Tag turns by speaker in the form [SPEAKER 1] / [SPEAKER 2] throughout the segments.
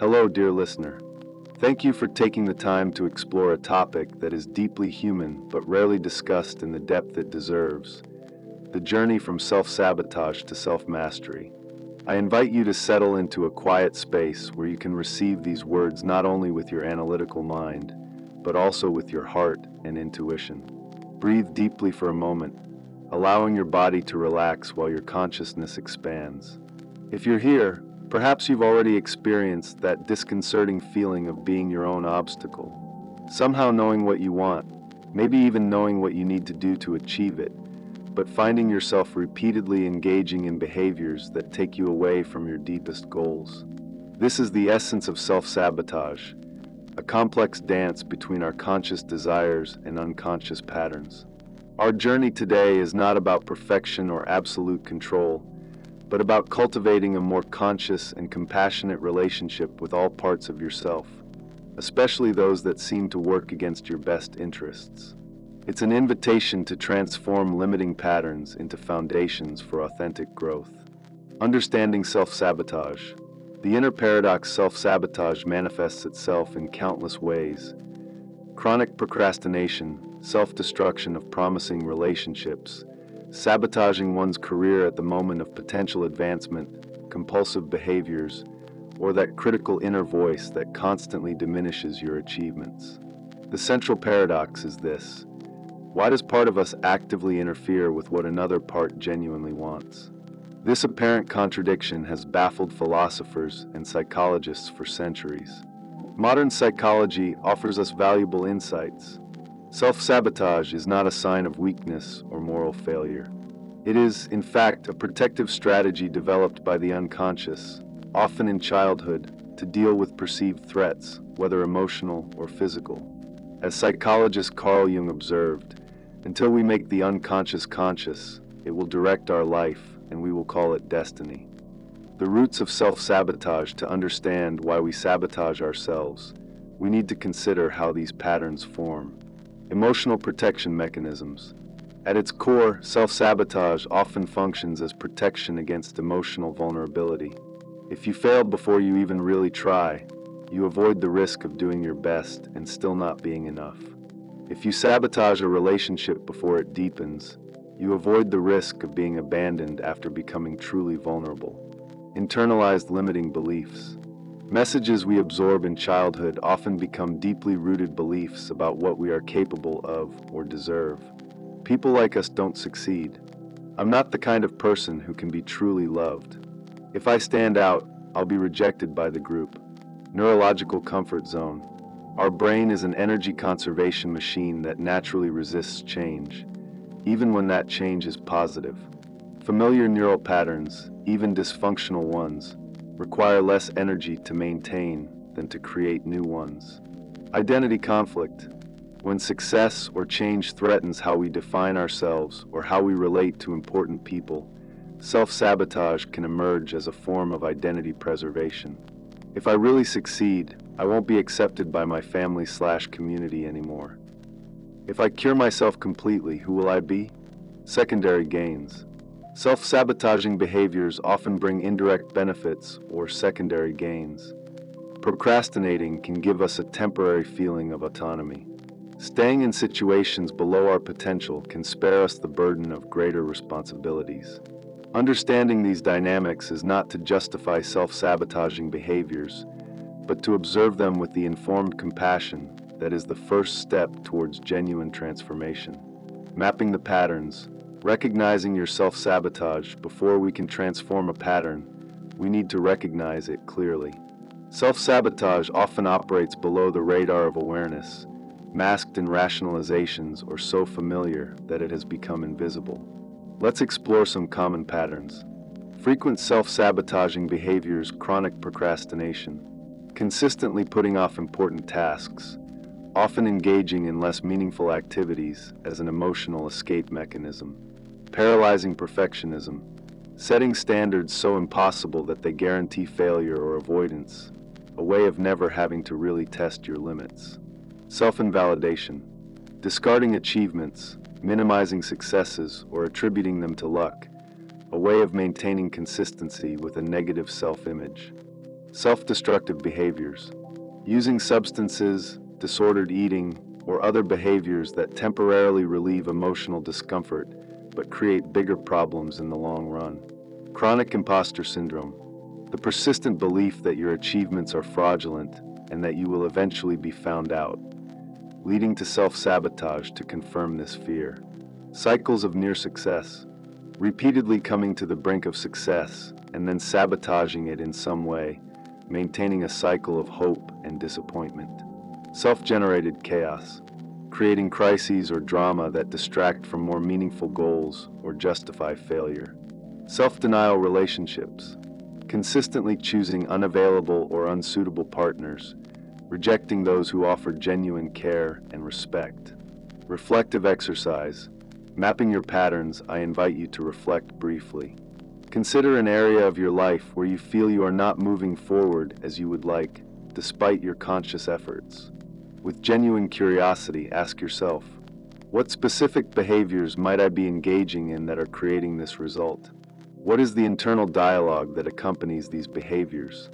[SPEAKER 1] Hello, dear listener. Thank you for taking the time to explore a topic that is deeply human but rarely discussed in the depth it deserves: the journey from self-sabotage to self-mastery. I invite you to settle into a quiet space where you can receive these words not only with your analytical mind, but also with your heart and intuition. Breathe deeply for a moment, allowing your body to relax while your consciousness expands. If you're here, perhaps you've already experienced that disconcerting feeling of being your own obstacle. Somehow knowing what you want, maybe even knowing what you need to do to achieve it, but finding yourself repeatedly engaging in behaviors that take you away from your deepest goals. This is the essence of self-sabotage, a complex dance between our conscious desires and unconscious patterns. Our journey today is not about perfection or absolute control, but about cultivating a more conscious and compassionate relationship with all parts of yourself, especially those that seem to work against your best interests. It's an invitation to transform limiting patterns into foundations for authentic growth. Understanding self-sabotage. The inner paradox self-sabotage manifests itself in countless ways. Chronic procrastination, self-destruction of promising relationships, sabotaging one's career at the moment of potential advancement, compulsive behaviors, or that critical inner voice that constantly diminishes your achievements. The central paradox is this: why does part of us actively interfere with what another part genuinely wants? This apparent contradiction has baffled philosophers and psychologists for centuries. Modern psychology offers us valuable insights. Self-sabotage is not a sign of weakness or moral failure. It is, in fact, a protective strategy developed by the unconscious, often in childhood, to deal with perceived threats, whether emotional or physical. As psychologist Carl Jung observed, until we make the unconscious conscious, it will direct our life, and we will call it destiny. The roots of self-sabotage. To understand why we sabotage ourselves, we need to consider how these patterns form. Emotional protection mechanisms. At its core, self-sabotage often functions as protection against emotional vulnerability. If you fail before you even really try, you avoid the risk of doing your best and still not being enough. If you sabotage a relationship before it deepens, you avoid the risk of being abandoned after becoming truly vulnerable. Internalized limiting beliefs. Messages we absorb in childhood often become deeply rooted beliefs about what we are capable of or deserve. People like us don't succeed. I'm not the kind of person who can be truly loved. If I stand out, I'll be rejected by the group. Neurological comfort zone. Our brain is an energy conservation machine that naturally resists change, even when that change is positive. Familiar neural patterns, even dysfunctional ones, require less energy to maintain than to create new ones. Identity conflict. When success or change threatens how we define ourselves or how we relate to important people, self-sabotage can emerge as a form of identity preservation. If I really succeed, I won't be accepted by my family/community anymore. If I cure myself completely, who will I be? Secondary gains. Self-sabotaging behaviors often bring indirect benefits or secondary gains. Procrastinating can give us a temporary feeling of autonomy. Staying in situations below our potential can spare us the burden of greater responsibilities. Understanding these dynamics is not to justify self-sabotaging behaviors, but to observe them with the informed compassion that is the first step towards genuine transformation. Mapping the patterns. Recognizing your self-sabotage. Before we can transform a pattern, we need to recognize it clearly. Self-sabotage often operates below the radar of awareness, masked in rationalizations or so familiar that it has become invisible. Let's explore some common patterns. Frequent self-sabotaging behaviors. Chronic procrastination. Consistently putting off important tasks, often engaging in less meaningful activities as an emotional escape mechanism. Paralyzing perfectionism. Setting standards so impossible that they guarantee failure or avoidance, a way of never having to really test your limits. Self-invalidation. Discarding achievements, minimizing successes, or attributing them to luck, a way of maintaining consistency with a negative self-image. Self-destructive behaviors. Using substances, disordered eating, or other behaviors that temporarily relieve emotional discomfort but create bigger problems in the long run. Chronic imposter syndrome. The persistent belief that your achievements are fraudulent and that you will eventually be found out, leading to self-sabotage to confirm this fear. Cycles of near success. Repeatedly coming to the brink of success and then sabotaging it in some way, maintaining a cycle of hope and disappointment. Self-generated chaos. Creating crises or drama that distract from more meaningful goals or justify failure. Self-denial relationships. Consistently choosing unavailable or unsuitable partners, rejecting those who offer genuine care and respect. Reflective exercise. Mapping your patterns, I invite you to reflect briefly. Consider an area of your life where you feel you are not moving forward as you would like, despite your conscious efforts. With genuine curiosity, ask yourself, what specific behaviors might I be engaging in that are creating this result? What is the internal dialogue that accompanies these behaviors?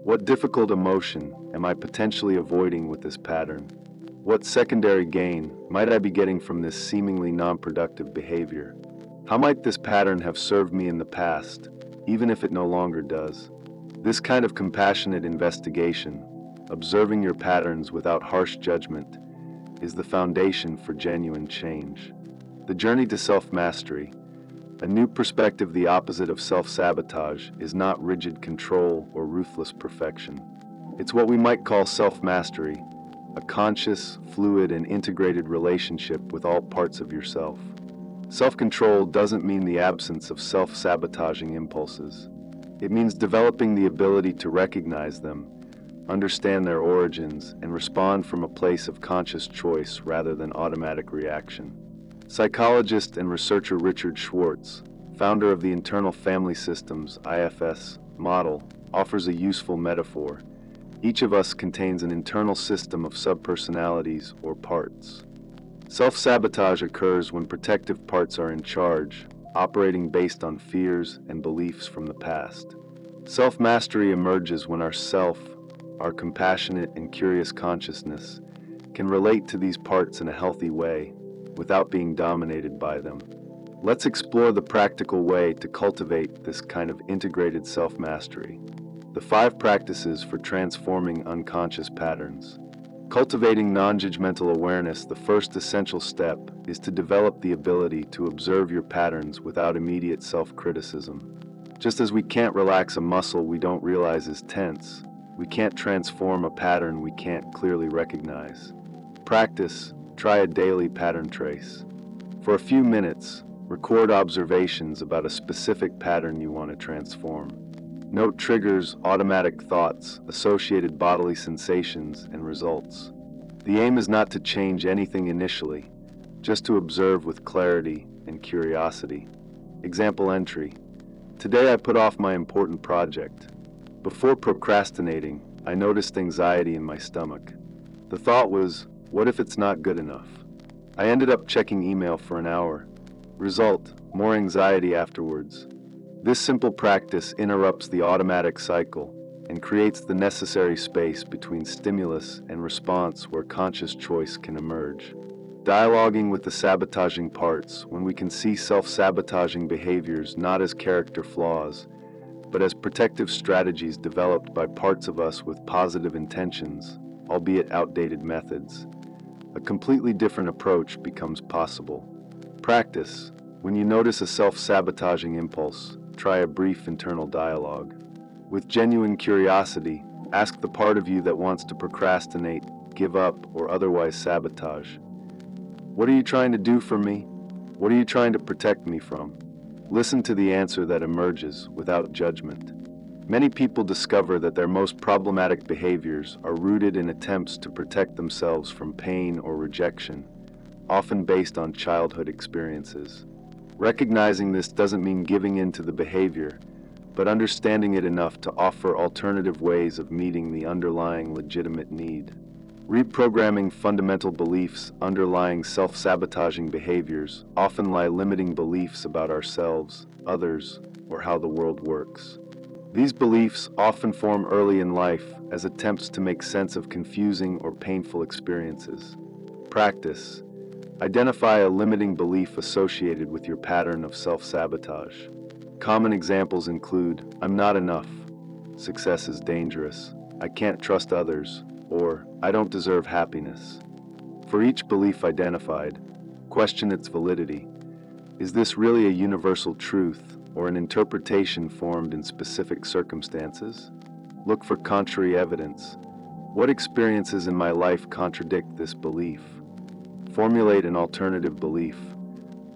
[SPEAKER 1] What difficult emotion am I potentially avoiding with this pattern? What secondary gain might I be getting from this seemingly non-productive behavior? How might this pattern have served me in the past, even if it no longer does? This kind of compassionate investigation, observing your patterns without harsh judgment, is the foundation for genuine change. The journey to self-mastery. A new perspective, the opposite of self-sabotage, is not rigid control or ruthless perfection. It's what we might call self-mastery, a conscious, fluid, and integrated relationship with all parts of yourself. Self-control doesn't mean the absence of self-sabotaging impulses. It means developing the ability to recognize them, understand their origins, and respond from a place of conscious choice rather than automatic reaction. Psychologist and researcher Richard Schwartz, founder of the Internal Family Systems (IFS) model, offers a useful metaphor. Each of us contains an internal system of subpersonalities or parts. Self-sabotage occurs when protective parts are in charge, operating based on fears and beliefs from the past. Self-mastery emerges when our compassionate and curious consciousness, can relate to these parts in a healthy way, without being dominated by them. Let's explore the practical way to cultivate this kind of integrated self-mastery. The 5 practices for transforming unconscious patterns. Cultivating non-judgmental awareness. The first essential step is to develop the ability to observe your patterns without immediate self-criticism. Just as we can't relax a muscle we don't realize is tense, we can't transform a pattern we can't clearly recognize. Practice. Try a daily pattern trace. For a few minutes, record observations about a specific pattern you want to transform. Note triggers, automatic thoughts, associated bodily sensations, and results. The aim is not to change anything initially, just to observe with clarity and curiosity. Example entry. Today I put off my important project. Before procrastinating, I noticed anxiety in my stomach. The thought was, what if it's not good enough? I ended up checking email for an hour. Result, more anxiety afterwards. This simple practice interrupts the automatic cycle and creates the necessary space between stimulus and response where conscious choice can emerge. Dialoguing with the sabotaging parts. When we can see self-sabotaging behaviors not as character flaws, but as protective strategies developed by parts of us with positive intentions, albeit outdated methods, a completely different approach becomes possible. Practice. When you notice a self-sabotaging impulse, try a brief internal dialogue. With genuine curiosity, ask the part of you that wants to procrastinate, give up, or otherwise sabotage. What are you trying to do for me? What are you trying to protect me from? Listen to the answer that emerges without judgment. Many people discover that their most problematic behaviors are rooted in attempts to protect themselves from pain or rejection, often based on childhood experiences. Recognizing this doesn't mean giving in to the behavior, but understanding it enough to offer alternative ways of meeting the underlying legitimate need. Reprogramming fundamental beliefs underlying self-sabotaging behaviors often lie limiting beliefs about ourselves, others, or how the world works. These beliefs often form early in life as attempts to make sense of confusing or painful experiences. Practice. Identify a limiting belief associated with your pattern of self-sabotage. Common examples include, "I'm not enough," "Success is dangerous," "I can't trust others," or "I don't deserve happiness." For each belief identified, question its validity. Is this really a universal truth or an interpretation formed in specific circumstances? Look for contrary evidence. What experiences in my life contradict this belief? Formulate an alternative belief.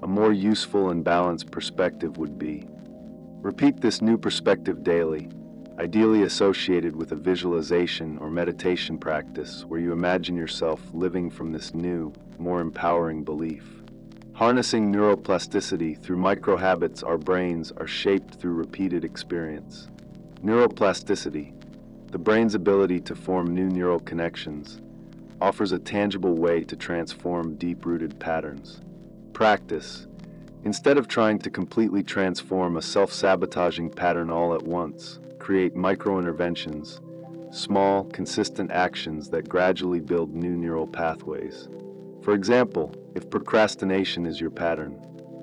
[SPEAKER 1] A more useful and balanced perspective would be. Repeat this new perspective daily, ideally associated with a visualization or meditation practice where you imagine yourself living from this new, more empowering belief. Harnessing neuroplasticity through microhabits, our brains are shaped through repeated experience. Neuroplasticity, the brain's ability to form new neural connections, offers a tangible way to transform deep-rooted patterns. Practice. Instead of trying to completely transform a self-sabotaging pattern all at once, create micro-interventions, small, consistent actions that gradually build new neural pathways. For example, if procrastination is your pattern,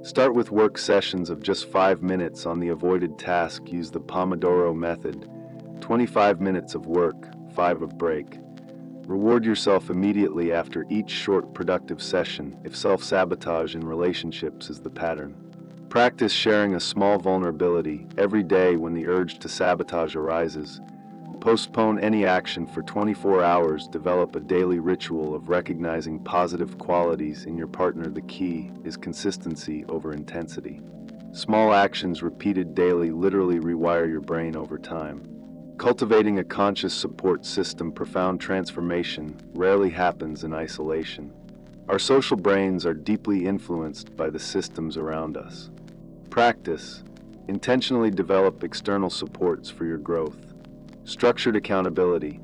[SPEAKER 1] start with work sessions of just 5 minutes on the avoided task. Use the Pomodoro method, 25 minutes of work, 5 of break. Reward yourself immediately after each short, productive session if self-sabotage in relationships is the pattern. Practice sharing a small vulnerability every day when the urge to sabotage arises. Postpone any action for 24 hours. Develop a daily ritual of recognizing positive qualities in your partner. The key is consistency over intensity. Small actions repeated daily literally rewire your brain over time. Cultivating a conscious support system. Profound transformation rarely happens in isolation. Our social brains are deeply influenced by the systems around us. Practice. Intentionally develop external supports for your growth. Structured accountability.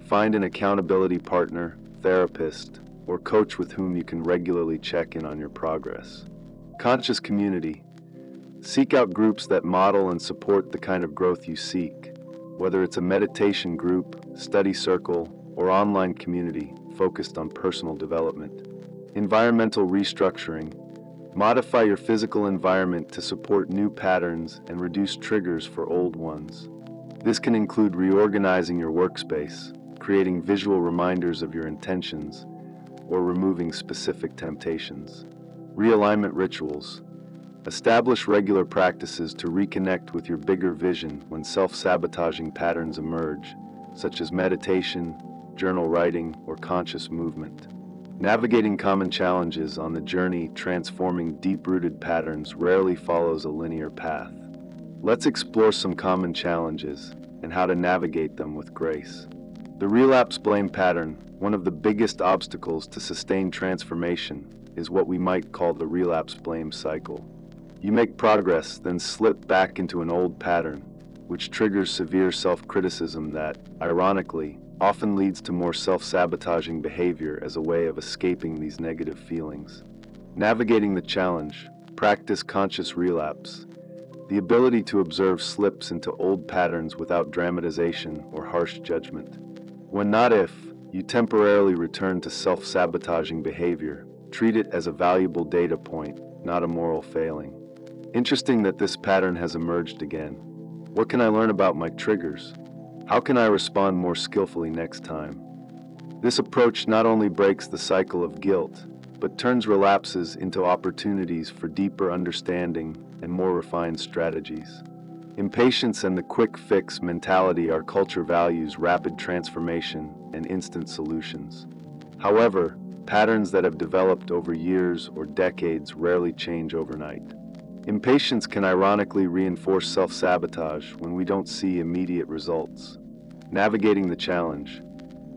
[SPEAKER 1] Find an accountability partner, therapist, or coach with whom you can regularly check in on your progress. Conscious community. Seek out groups that model and support the kind of growth you seek, whether it's a meditation group, study circle, or online community focused on personal development. Environmental restructuring. Modify your physical environment to support new patterns and reduce triggers for old ones. This can include reorganizing your workspace, creating visual reminders of your intentions, or removing specific temptations. Realignment rituals. Establish regular practices to reconnect with your bigger vision when self-sabotaging patterns emerge, such as meditation, journal writing, or conscious movement. Navigating common challenges on the journey transforming deep-rooted patterns rarely follows a linear path. Let's explore some common challenges and how to navigate them with grace. The relapse blame pattern, one of the biggest obstacles to sustained transformation, is what we might call the relapse blame cycle. You make progress, then slip back into an old pattern, which triggers severe self-criticism that, ironically, often leads to more self-sabotaging behavior as a way of escaping these negative feelings. Navigating the challenge, practice conscious relapse. The ability to observe slips into old patterns without dramatization or harsh judgment. When not if, you temporarily return to self-sabotaging behavior, treat it as a valuable data point, not a moral failing. Interesting that this pattern has emerged again. What can I learn about my triggers? How can I respond more skillfully next time? This approach not only breaks the cycle of guilt, but turns relapses into opportunities for deeper understanding and more refined strategies. Impatience and the quick fix mentality. Our culture values rapid transformation and instant solutions. However, patterns that have developed over years or decades rarely change overnight. Impatience can ironically reinforce self-sabotage when we don't see immediate results. Navigating the challenge.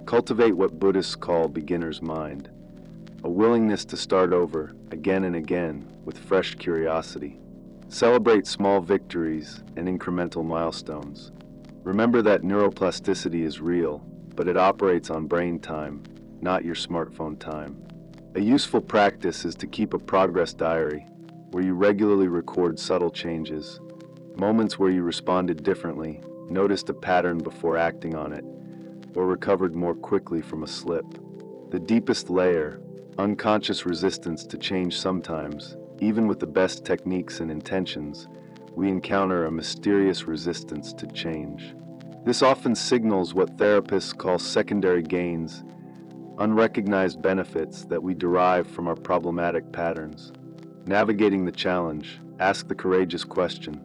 [SPEAKER 1] Cultivate what Buddhists call beginner's mind, a willingness to start over again and again with fresh curiosity. Celebrate small victories and incremental milestones. Remember that neuroplasticity is real, but it operates on brain time, not your smartphone time. A useful practice is to keep a progress diary, where you regularly record subtle changes, Moments where you responded differently, noticed a pattern before acting on it, or recovered more quickly from a slip. The deepest layer, unconscious resistance to change sometimes, even with the best techniques and intentions, we encounter a mysterious resistance to change. This often signals what therapists call secondary gains, unrecognized benefits that we derive from our problematic patterns. Navigating the challenge, ask the courageous question: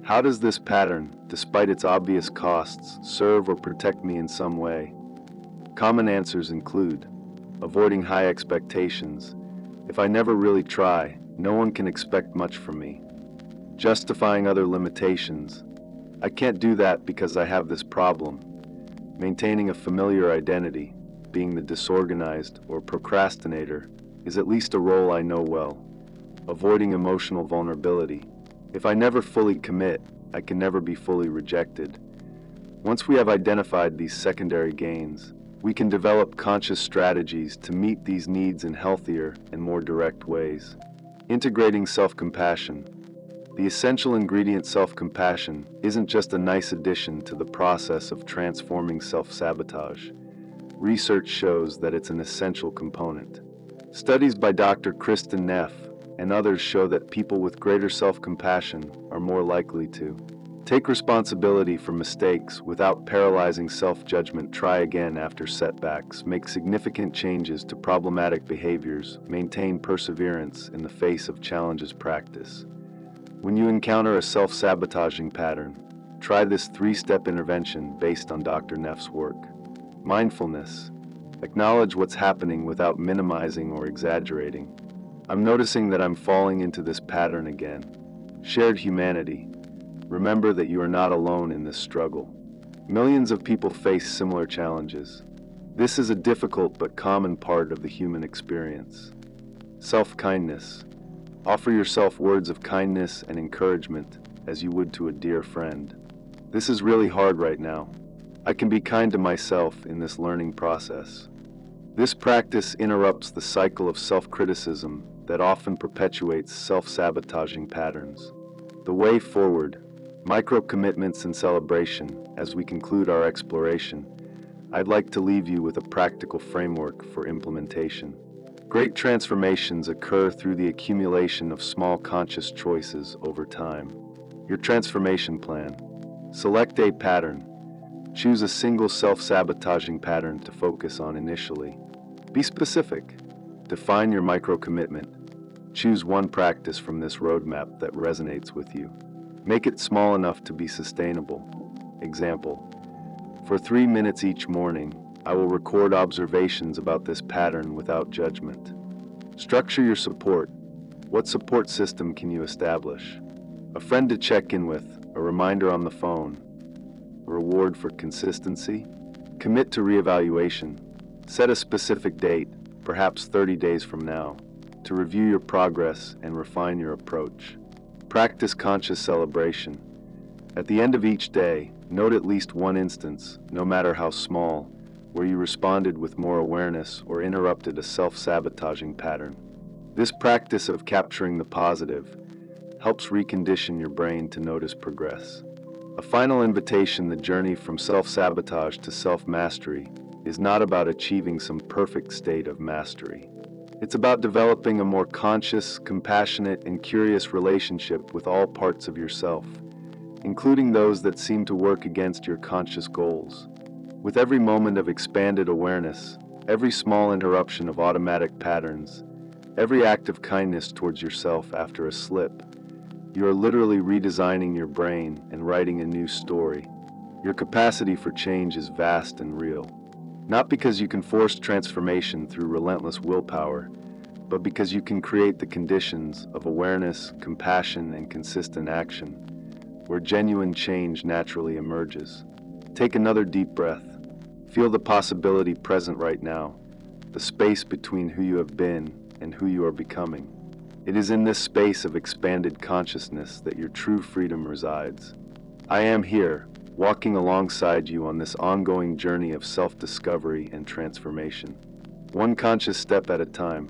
[SPEAKER 1] how does this pattern, despite its obvious costs, serve or protect me in some way? Common answers include avoiding high expectations. If I never really try, no one can expect much from me. Justifying other limitations. I can't do that because I have this problem. Maintaining a familiar identity, being the disorganized or procrastinator, is at least a role I know well. Avoiding emotional vulnerability. If I never fully commit, I can never be fully rejected. Once we have identified these secondary gains, we can develop conscious strategies to meet these needs in healthier and more direct ways. Integrating self-compassion. The essential ingredient self-compassion isn't just a nice addition to the process of transforming self-sabotage. Research shows that it's an essential component. Studies by Dr. Kristen Neff and others show that people with greater self-compassion are more likely to take responsibility for mistakes without paralyzing self-judgment, try again after setbacks, make significant changes to problematic behaviors, maintain perseverance in the face of challenges, practice. When you encounter a self-sabotaging pattern, try this 3-step intervention based on Dr. Neff's work. Mindfulness. Acknowledge what's happening without minimizing or exaggerating. I'm noticing that I'm falling into this pattern again. Shared humanity. Remember that you are not alone in this struggle. Millions of people face similar challenges. This is a difficult but common part of the human experience. Self-kindness. Offer yourself words of kindness and encouragement as you would to a dear friend. This is really hard right now. I can be kind to myself in this learning process. This practice interrupts the cycle of self-criticism that often perpetuates self-sabotaging patterns. The way forward. Micro-commitments and celebration. As we conclude our exploration, I'd like to leave you with a practical framework for implementation. Great transformations occur through the accumulation of small conscious choices over time. Your transformation plan. Select a pattern. Choose a single self-sabotaging pattern to focus on initially. Be specific. Define your micro-commitment. Choose one practice from this roadmap that resonates with you. Make it small enough to be sustainable. Example: for 3 minutes each morning, I will record observations about this pattern without judgment. Structure your support. What support system can you establish? A friend to check in with, a reminder on the phone, a reward for consistency. Commit to reevaluation. Set a specific date, perhaps 30 days from now, to review your progress and refine your approach. Practice conscious celebration. At the end of each day, note at least one instance, no matter how small, where you responded with more awareness or interrupted a self-sabotaging pattern. This practice of capturing the positive helps recondition your brain to notice progress. A final invitation: the journey from self-sabotage to self-mastery is not about achieving some perfect state of mastery. It's about developing a more conscious, compassionate, and curious relationship with all parts of yourself, including those that seem to work against your conscious goals. With every moment of expanded awareness, every small interruption of automatic patterns, every act of kindness towards yourself after a slip, you are literally redesigning your brain and writing a new story. Your capacity for change is vast and real. Not because you can force transformation through relentless willpower, but because you can create the conditions of awareness, compassion, and consistent action, where genuine change naturally emerges. Take another deep breath. Feel the possibility present right now, the space between who you have been and who you are becoming. It is in this space of expanded consciousness that your true freedom resides. I am here, walking alongside you on this ongoing journey of self-discovery and transformation. One conscious step at a time.